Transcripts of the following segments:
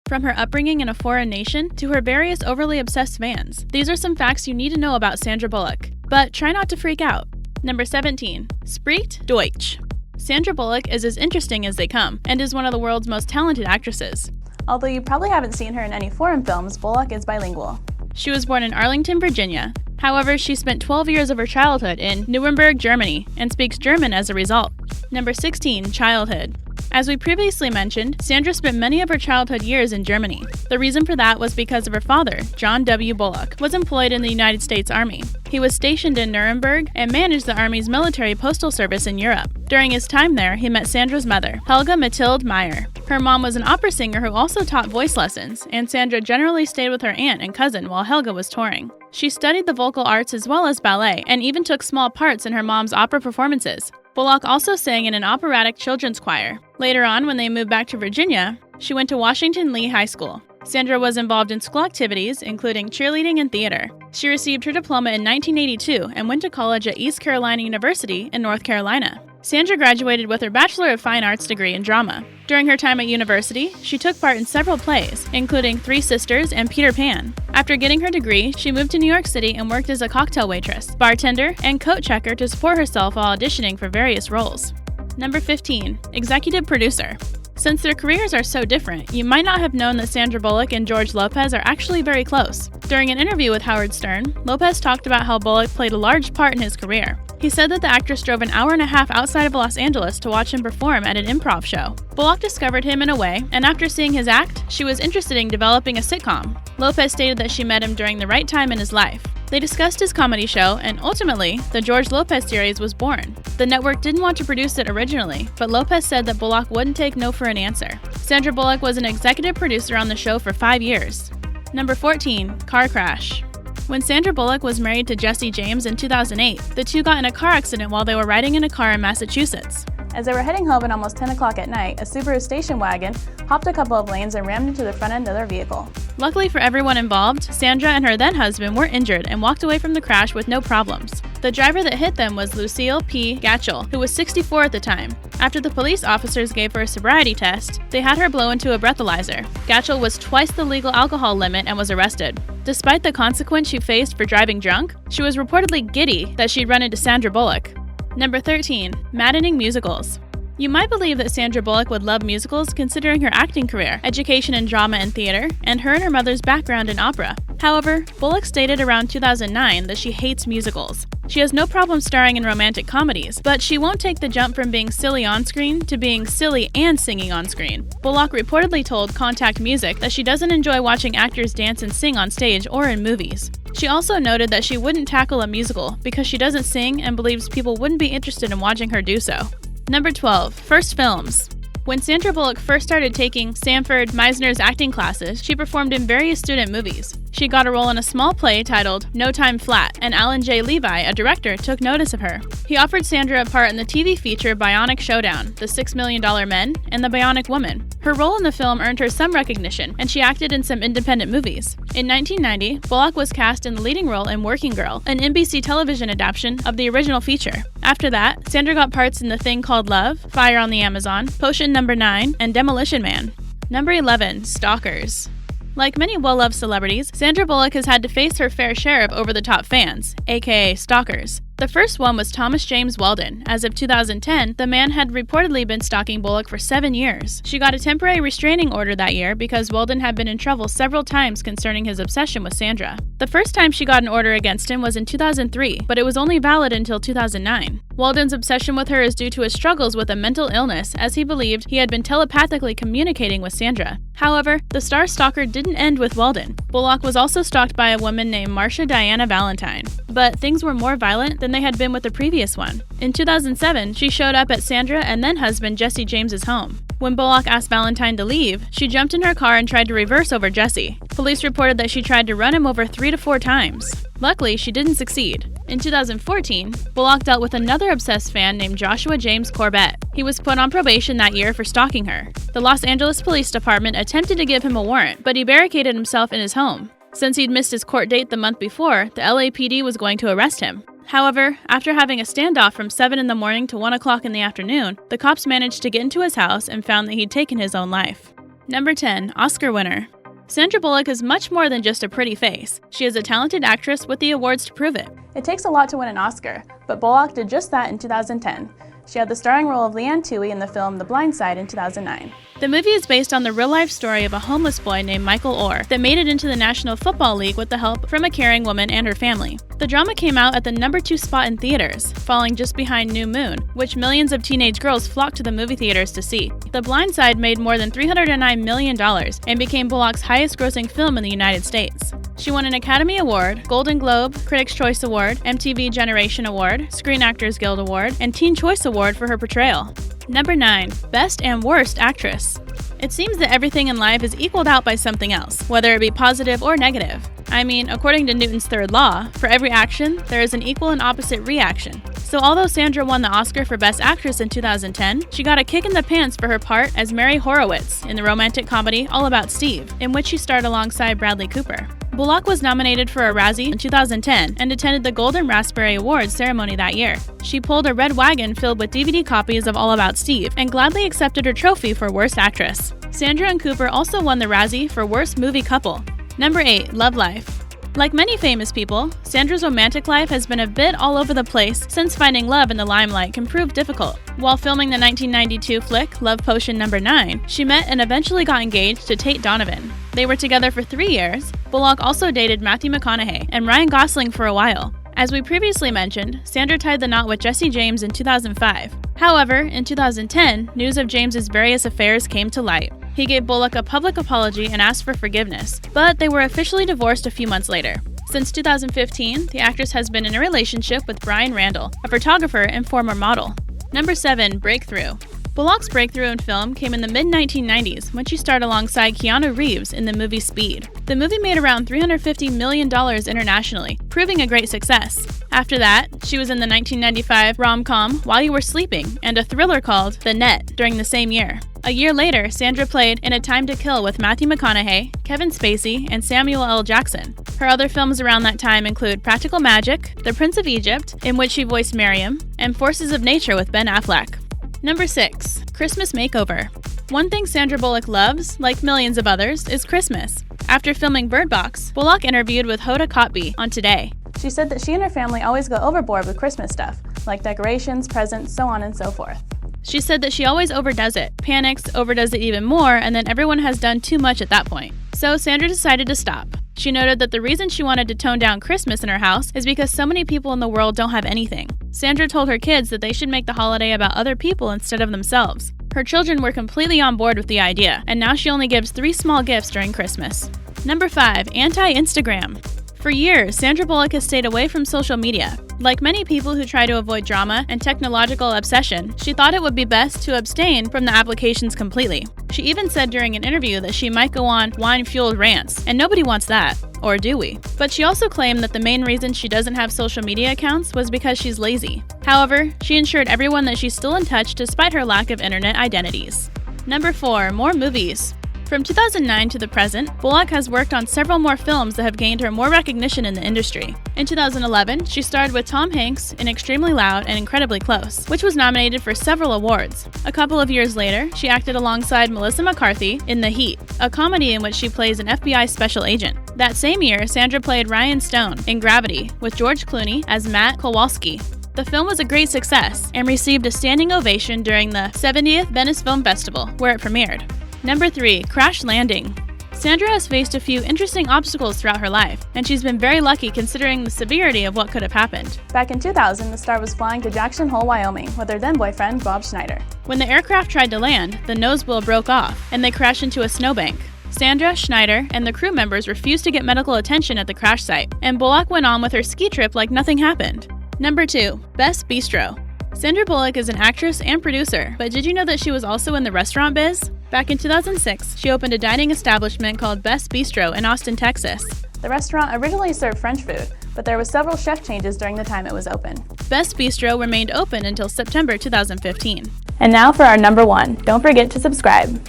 From her upbringing in a foreign nation to her various overly obsessed fans. These are some facts you need to know about Sandra Bullock, but try not to freak out. Number 17. SPRICHT, Deutsch. Sandra Bullock is as interesting as they come, and is one of the world's most talented actresses. Although you probably haven't seen her in any foreign films, Bullock is bilingual. She was born in Arlington, Virginia. However, she spent 12 years of her childhood in Nuremberg, Germany, and speaks German as a result. Number 16. Childhood. As we previously mentioned, Sandra spent many of her childhood years in Germany. The reason for that was because of her father, John W. Bullock, was employed in the United States Army. He was stationed in Nuremberg and managed the Army's military postal service in Europe. During his time there, he met Sandra's mother, Helga Mathilde Meyer. Her mom was an opera singer who also taught voice lessons, and Sandra generally stayed with her aunt and cousin while Helga was touring. She studied the vocal arts as well as ballet, and even took small parts in her mom's opera performances. Bullock also sang in an operatic children's choir. Later on, when they moved back to Virginia, she went to Washington Lee High School. Sandra was involved in school activities, including cheerleading and theater. She received her diploma in 1982 and went to college at East Carolina University in North Carolina. Sandra graduated with her Bachelor of Fine Arts degree in drama. During her time at university, she took part in several plays, including Three Sisters and Peter Pan. After getting her degree, she moved to New York City and worked as a cocktail waitress, bartender, and coat checker to support herself while auditioning for various roles. Number 15. Executive Producer. Since their careers are so different, you might not have known that Sandra Bullock and George Lopez are actually very close. During an interview with Howard Stern, Lopez talked about how Bullock played a large part in his career. He said that the actress drove an hour and a half outside of Los Angeles to watch him perform at an improv show. Bullock discovered him in a way, and after seeing his act, she was interested in developing a sitcom. Lopez stated that she met him during the right time in his life. They discussed his comedy show, and ultimately, the George Lopez series was born. The network didn't want to produce it originally, but Lopez said that Bullock wouldn't take no for an answer. Sandra Bullock was an executive producer on the show for 5 years. Number 14. Car Crash. When Sandra Bullock was married to Jesse James in 2008, the two got in a car accident while they were riding in a car in Massachusetts. As they were heading home at almost 10 o'clock at night, a Subaru station wagon hopped a couple of lanes and rammed into the front end of their vehicle. Luckily for everyone involved, Sandra and her then-husband were injured and walked away from the crash with no problems. The driver that hit them was Lucille P. Gatchell, who was 64 at the time. After the police officers gave her a sobriety test, they had her blow into a breathalyzer. Gatchell was twice the legal alcohol limit and was arrested. Despite the consequence she faced for driving drunk, she was reportedly giddy that she'd run into Sandra Bullock. Number 13. Maddening Musicals. You might believe that Sandra Bullock would love musicals considering her acting career, education in drama and theater, and her and her mother's background in opera. However, Bullock stated around 2009 that she hates musicals. She has no problem starring in romantic comedies, but she won't take the jump from being silly on screen to being silly and singing on screen. Bullock reportedly told Contact Music that she doesn't enjoy watching actors dance and sing on stage or in movies. She also noted that she wouldn't tackle a musical because she doesn't sing and believes people wouldn't be interested in watching her do so. Number 12. First films. When Sandra Bullock first started taking Sanford Meisner's acting classes, she performed in various student movies. She got a role in a small play titled No Time Flat, and Alan J. Levi, a director, took notice of her. He offered Sandra a part in the TV feature Bionic Showdown, The $6 Million Men, and The Bionic Woman. Her role in the film earned her some recognition, and she acted in some independent movies. In 1990, Bullock was cast in the leading role in Working Girl, an NBC television adaptation of the original feature. After that, Sandra got parts in The Thing Called Love, Fire on the Amazon, Potion Number 9, and Demolition Man. Number 11. Stalkers. Like many well-loved celebrities, Sandra Bullock has had to face her fair share of over-the-top fans, aka stalkers. The first one was Thomas James Weldon. As of 2010, the man had reportedly been stalking Bullock for 7 years. She got a temporary restraining order that year because Weldon had been in trouble several times concerning his obsession with Sandra. The first time she got an order against him was in 2003, but it was only valid until 2009. Weldon's obsession with her is due to his struggles with a mental illness, as he believed he had been telepathically communicating with Sandra. However, the star stalker didn't end with Weldon. Bullock was also stalked by a woman named Marcia Diana Valentine, but things were more violent than they had been with the previous one. In 2007, she showed up at Sandra and then husband Jesse James's home. When Bullock asked Valentine to leave, she jumped in her car and tried to reverse over Jesse. Police reported that she tried to run him over 3 to 4 times. Luckily, she didn't succeed. In 2014, Bullock dealt with another obsessed fan named Joshua James Corbett. He was put on probation that year for stalking her. The Los Angeles Police Department attempted to give him a warrant, but he barricaded himself in his home. Since he'd missed his court date the month before, the LAPD was going to arrest him. However, after having a standoff from 7 in the morning to 1 o'clock in the afternoon, the cops managed to get into his house and found that he'd taken his own life. Number 10. Oscar winner. Sandra Bullock is much more than just a pretty face. She is a talented actress with the awards to prove it. It takes a lot to win an Oscar, but Bullock did just that in 2010. She had the starring role of Leanne Toohey in the film The Blind Side in 2009. The movie is based on the real-life story of a homeless boy named Michael Orr that made it into the National Football League with the help from a caring woman and her family. The drama came out at the number 2 spot in theaters, falling just behind New Moon, which millions of teenage girls flocked to the movie theaters to see. The Blind Side made more than $309 million and became Bullock's highest-grossing film in the United States. She won an Academy Award, Golden Globe, Critics' Choice Award, MTV Generation Award, Screen Actors Guild Award, and Teen Choice Award for her portrayal. Number 9. Best and Worst Actress. It seems that everything in life is equaled out by something else, whether it be positive or negative. I mean, according to Newton's third law, for every action, there is an equal and opposite reaction. So although Sandra won the Oscar for Best Actress in 2010, she got a kick in the pants for her part as Mary Horowitz in the romantic comedy All About Steve, in which she starred alongside Bradley Cooper. Bullock was nominated for a Razzie in 2010 and attended the Golden Raspberry Awards ceremony that year. She pulled a red wagon filled with DVD copies of All About Steve and gladly accepted her trophy for Worst Actress. Sandra and Cooper also won the Razzie for Worst Movie Couple. Number 8. Love Life. Like many famous people, Sandra's romantic life has been a bit all over the place since finding love in the limelight can prove difficult. While filming the 1992 flick Love Potion No. 9, she met and eventually got engaged to Tate Donovan. They were together for 3 years. Bullock also dated Matthew McConaughey and Ryan Gosling for a while. As we previously mentioned, Sandra tied the knot with Jesse James in 2005. However, in 2010, news of James's various affairs came to light. He gave Bullock a public apology and asked for forgiveness, but they were officially divorced a few months later. Since 2015, the actress has been in a relationship with Brian Randall, a photographer and former model. Number 7. Breakthrough. Bullock's breakthrough in film came in the mid-1990s when she starred alongside Keanu Reeves in the movie Speed. The movie made around $350 million internationally, proving a great success. After that, she was in the 1995 rom-com While You Were Sleeping and a thriller called The Net during the same year. A year later, Sandra played in A Time to Kill with Matthew McConaughey, Kevin Spacey, and Samuel L. Jackson. Her other films around that time include Practical Magic, The Prince of Egypt, in which she voiced Miriam, and Forces of Nature with Ben Affleck. Number 6. Christmas Makeover. One thing Sandra Bullock loves, like millions of others, is Christmas. After filming Bird Box, Bullock interviewed with Hoda Kotb on Today. She said that she and her family always go overboard with Christmas stuff, like decorations, presents, so on and so forth. She said that she always overdoes it, panics, overdoes it even more, and then everyone has done too much at that point. So Sandra decided to stop. She noted that the reason she wanted to tone down Christmas in her house is because so many people in the world don't have anything. Sandra told her kids that they should make the holiday about other people instead of themselves. Her children were completely on board with the idea, and now she only gives 3 small gifts during Christmas. Number 5. Anti-Instagram. For years, Sandra Bullock has stayed away from social media. Like many people who try to avoid drama and technological obsession, she thought it would be best to abstain from the applications completely. She even said during an interview that she might go on wine-fueled rants, and nobody wants that. Or do we? But she also claimed that the main reason she doesn't have social media accounts was because she's lazy. However, she assured everyone that she's still in touch despite her lack of internet identities. Number 4. More movies. From 2009 to the present, Bullock has worked on several more films that have gained her more recognition in the industry. In 2011, she starred with Tom Hanks in Extremely Loud and Incredibly Close, which was nominated for several awards. A couple of years later, she acted alongside Melissa McCarthy in The Heat, a comedy in which she plays an FBI special agent. That same year, Sandra played Ryan Stone in Gravity with George Clooney as Matt Kowalski. The film was a great success and received a standing ovation during the 70th Venice Film Festival, where it premiered. Number 3. Crash Landing. Sandra has faced a few interesting obstacles throughout her life, and she's been very lucky considering the severity of what could have happened. Back in 2000, the star was flying to Jackson Hole, Wyoming, with her then-boyfriend, Bob Schneider. When the aircraft tried to land, the nose wheel broke off, and they crashed into a snowbank. Sandra, Schneider, and the crew members refused to get medical attention at the crash site, and Bullock went on with her ski trip like nothing happened. Number 2. Best Bistro. Sandra Bullock is an actress and producer, but did you know that she was also in the restaurant biz? Back in 2006, she opened a dining establishment called Best Bistro in Austin, Texas. The restaurant originally served French food, but there were several chef changes during the time it was open. Best Bistro remained open until September 2015. And now for our number 1. Don't forget to subscribe.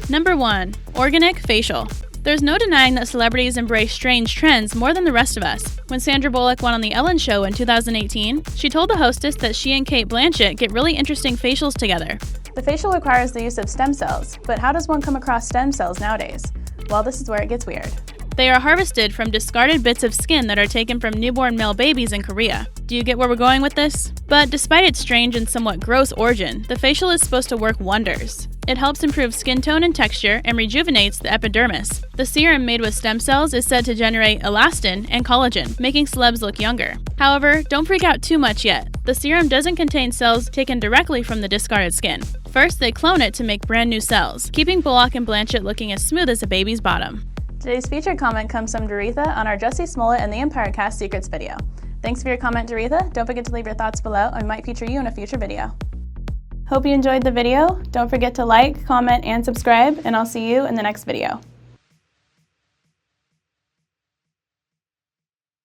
Number 1. Organic Facial. There's no denying that celebrities embrace strange trends more than the rest of us. When Sandra Bullock went on The Ellen Show in 2018, she told the hostess that she and Cate Blanchett get really interesting facials together. The facial requires the use of stem cells, but how does one come across stem cells nowadays? Well, this is where it gets weird. They are harvested from discarded bits of skin that are taken from newborn male babies in Korea. Do you get where we're going with this? But despite its strange and somewhat gross origin, the facial is supposed to work wonders. It helps improve skin tone and texture and rejuvenates the epidermis. The serum made with stem cells is said to generate elastin and collagen, making celebs look younger. However, don't freak out too much yet. The serum doesn't contain cells taken directly from the discarded skin. First, they clone it to make brand new cells, keeping Bullock and Blanchett looking as smooth as a baby's bottom. Today's featured comment comes from Doretha on our Jussie Smollett and the Empire Cast Secrets video. Thanks for your comment, Doretha. Don't forget to leave your thoughts below, and we might feature you in a future video. Hope you enjoyed the video. Don't forget to like, comment, and subscribe, and I'll see you in the next video.